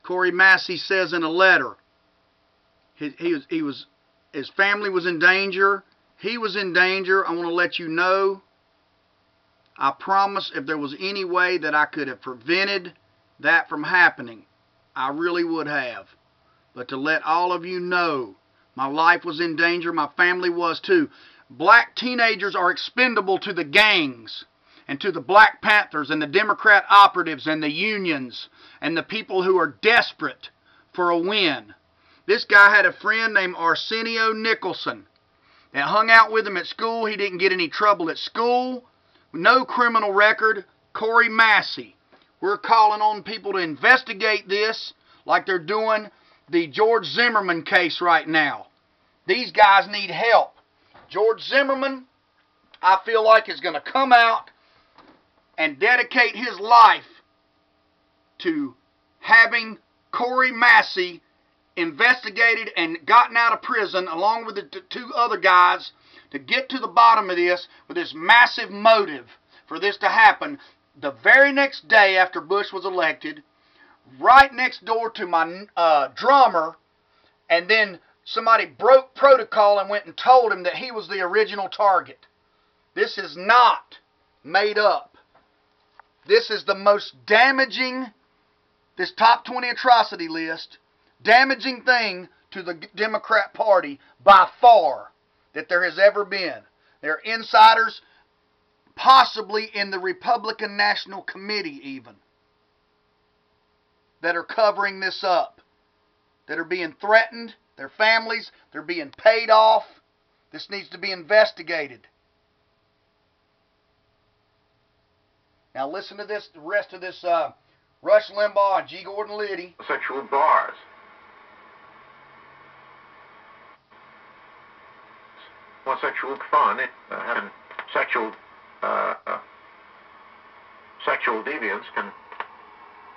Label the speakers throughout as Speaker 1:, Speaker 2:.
Speaker 1: Corey Massey says in a letter, his family was in danger. He was in danger. I want to let you know, I promise if there was any way that I could have prevented that from happening, I really would have. But to let all of you know, my life was in danger. My family was too. Black teenagers are expendable to the gangs and to the Black Panthers and the Democrat operatives and the unions and the people who are desperate for a win. This guy had a friend named Arsenio Nicholson that hung out with him at school. He didn't get any trouble at school. No criminal record. Corey Massey. We're calling on people to investigate this like they're doing the George Zimmerman case right now. These guys need help. George Zimmerman, I feel like, is going to come out and dedicate his life to having Corey Massey investigated and gotten out of prison along with the two other guys to get to the bottom of this with this massive motive for this to happen. The very next day after Bush was elected, right next door to my drummer, and then somebody broke protocol and went and told him that he was the original target. This is not made up. This is the most damaging, this top 20 atrocity list, damaging thing to the Democrat Party by far that there has ever been. There are insiders, possibly in the Republican National Committee even, that are covering this up, that are being threatened, their families, they're being paid off. This needs to be investigated. Now listen to this, the rest of this Rush Limbaugh and G. Gordon Liddy.
Speaker 2: Sexual bars. Homosexual fun, having sexual deviance can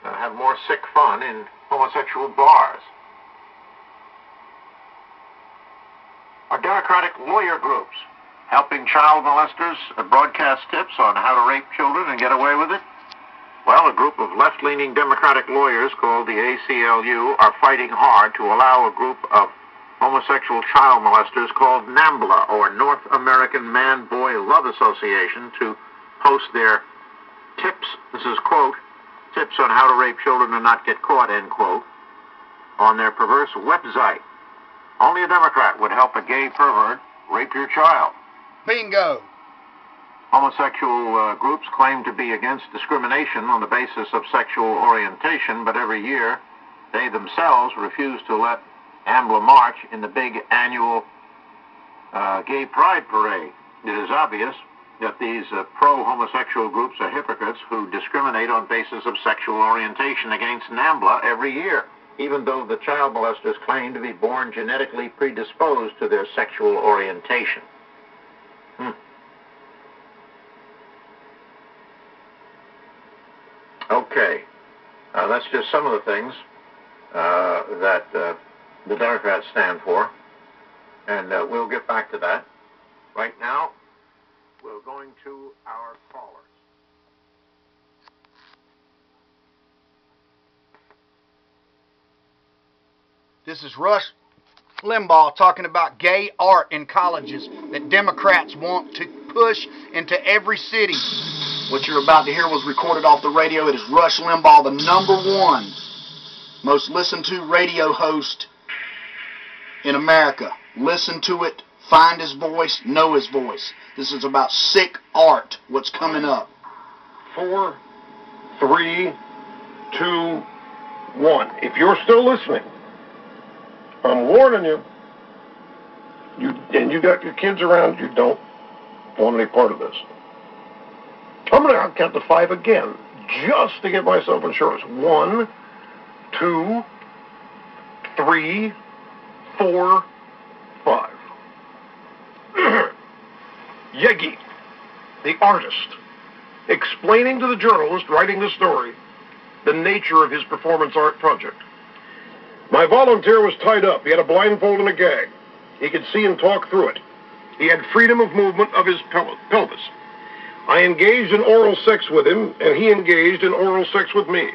Speaker 2: have more sick fun in homosexual bars. Are Democratic lawyer groups helping child molesters broadcast tips on how to rape children and get away with it? Well, a group of left-leaning Democratic lawyers called the ACLU are fighting hard to allow a group of homosexual child molesters called NAMBLA, or North American Man-Boy Love Association, to post their tips, this is quote, tips on how to rape children and not get caught, end quote, on their perverse website. Only a Democrat would help a gay pervert rape your child.
Speaker 1: Bingo.
Speaker 2: Homosexual groups claim to be against discrimination on the basis of sexual orientation, but every year they themselves refuse to let NAMBLA march in the big annual gay pride parade. It is obvious that these pro-homosexual groups are hypocrites who discriminate on basis of sexual orientation against NAMBLA every year, even though the child molesters claim to be born genetically predisposed to their sexual orientation. Okay, that's just some of the things that the Democrats stand for, and we'll get back to that. Right now, we're going to our callers.
Speaker 1: This is Rush Limbaugh talking about gay art in colleges that Democrats want to push into every city. What you're about to hear was recorded off the radio. It is Rush Limbaugh, the #1 most listened to radio host in America. Listen to it, find his voice, know his voice. This is about sick art, what's coming up.
Speaker 3: 4, 3, 2, 1. If you're still listening, I'm warning you. You got your kids around, you don't want any part of this. I'm going to count to 5 again, just to give myself insurance. 1, 2, 3, 4, 5. Yegi, the artist, explaining to the journalist writing the story the nature of his performance art project. My volunteer was tied up. He had a blindfold and a gag. He could see and talk through it. He had freedom of movement of his pelvis. I engaged in oral sex with him, and he engaged in oral sex with me.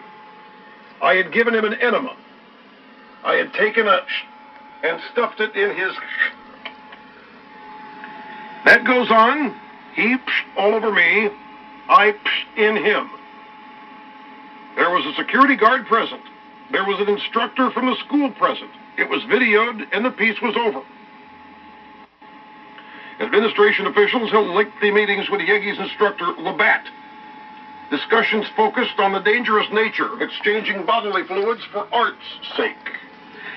Speaker 3: I had given him an enema. I had taken and stuffed it in his. That goes on. He all over me. I in him. There was a security guard present. There was an instructor from the school present. It was videoed, and the piece was over. Administration officials held lengthy meetings with Yegi's instructor, Labatt. Discussions focused on the dangerous nature of exchanging bodily fluids for art's sake.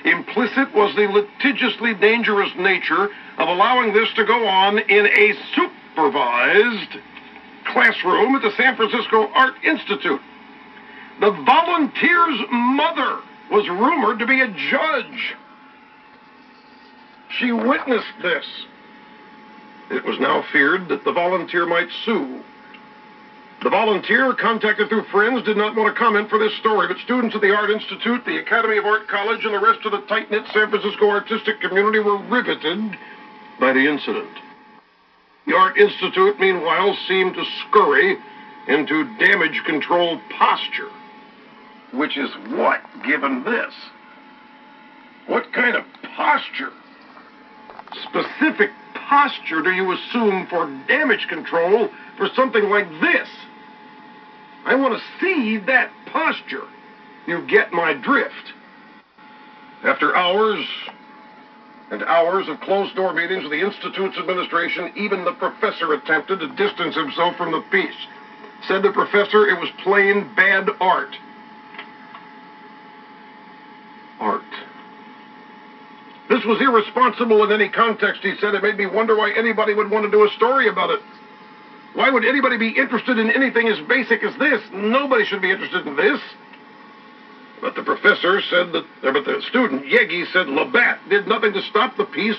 Speaker 3: Implicit was the litigiously dangerous nature of allowing this to go on in a supervised classroom at the San Francisco Art Institute. The volunteer's mother was rumored to be a judge. She witnessed this. It was now feared that the volunteer might sue. The volunteer, contacted through friends, did not want to comment for this story, but students at the Art Institute, the Academy of Art College, and the rest of the tight-knit San Francisco artistic community were riveted by the incident. The Art Institute, meanwhile, seemed to scurry into damage control posture. Which is what, given this? What kind of posture? Specific posture do you assume for damage control for something like this? I want to see that posture. You get my drift. After hours and hours of closed-door meetings with the Institute's administration, even the professor attempted to distance himself from the piece. Said the professor it was plain bad art. Art. This was irresponsible in any context, he said. It made me wonder why anybody would want to do a story about it. Why would anybody be interested in anything as basic as this? Nobody should be interested in this. But the professor said that, but the student, Yegi, said Labatt did nothing to stop the piece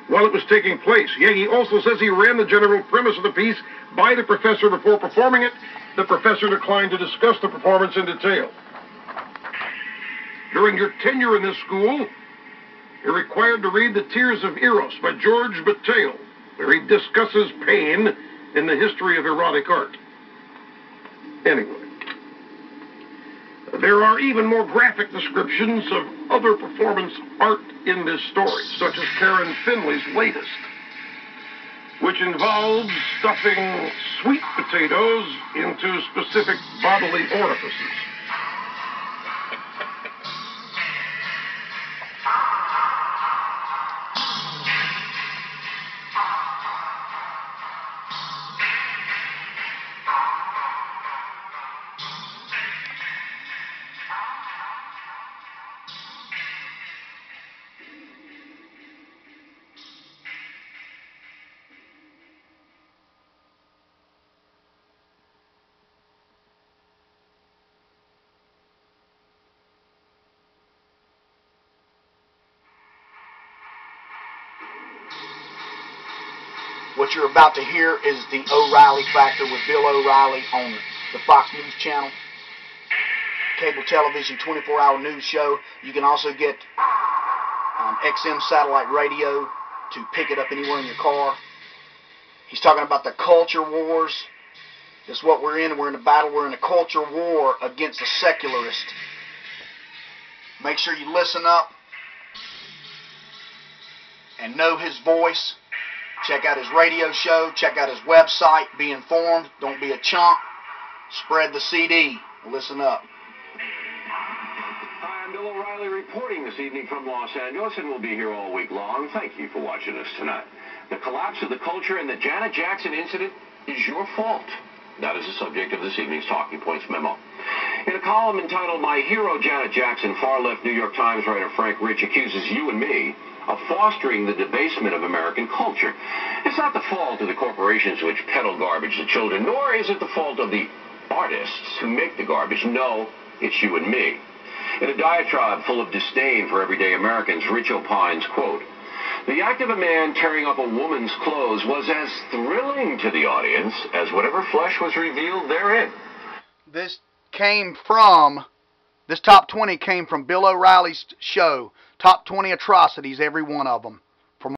Speaker 3: while it was taking place. Yegi also says he ran the general premise of the piece by the professor before performing it. The professor declined to discuss the performance in detail. During your tenure in this school, you're required to read The Tears of Eros by George Bataille, where he discusses pain in the history of erotic art. Anyway, there are even more graphic descriptions of other performance art in this story, such as Karen Finley's latest, which involves stuffing sweet potatoes into specific bodily orifices.
Speaker 1: What you're about to hear is the O'Reilly Factor with Bill O'Reilly on the Fox News Channel, cable television 24-hour news show. You can also get XM satellite radio to pick it up anywhere in your car. He's talking about the culture wars. That's what we're in. We're in a battle. We're in a culture war against the secularist. Make sure you listen up and know his voice. Check out his radio show. Check out his website. Be informed. Don't be a chump. Spread the CD. Listen up.
Speaker 4: Hi, I'm Bill O'Reilly reporting this evening from Los Angeles, and we'll be here all week long. Thank you for watching us tonight. The collapse of the culture and the Janet Jackson incident is your fault. That is the subject of this evening's Talking Points memo. In a column entitled My Hero Janet Jackson, far-left New York Times writer Frank Rich accuses you and me of fostering the debasement of American culture. It's not the fault of the corporations which peddle garbage to children, nor is it the fault of the artists who make the garbage. No, it's you and me. In a diatribe full of disdain for everyday Americans, Rich opines, quote, "The act of a man tearing up a woman's clothes was as thrilling to the audience as whatever flesh was revealed therein."
Speaker 1: This top 20 came from Bill O'Reilly's show. Top 20 atrocities, every one of them.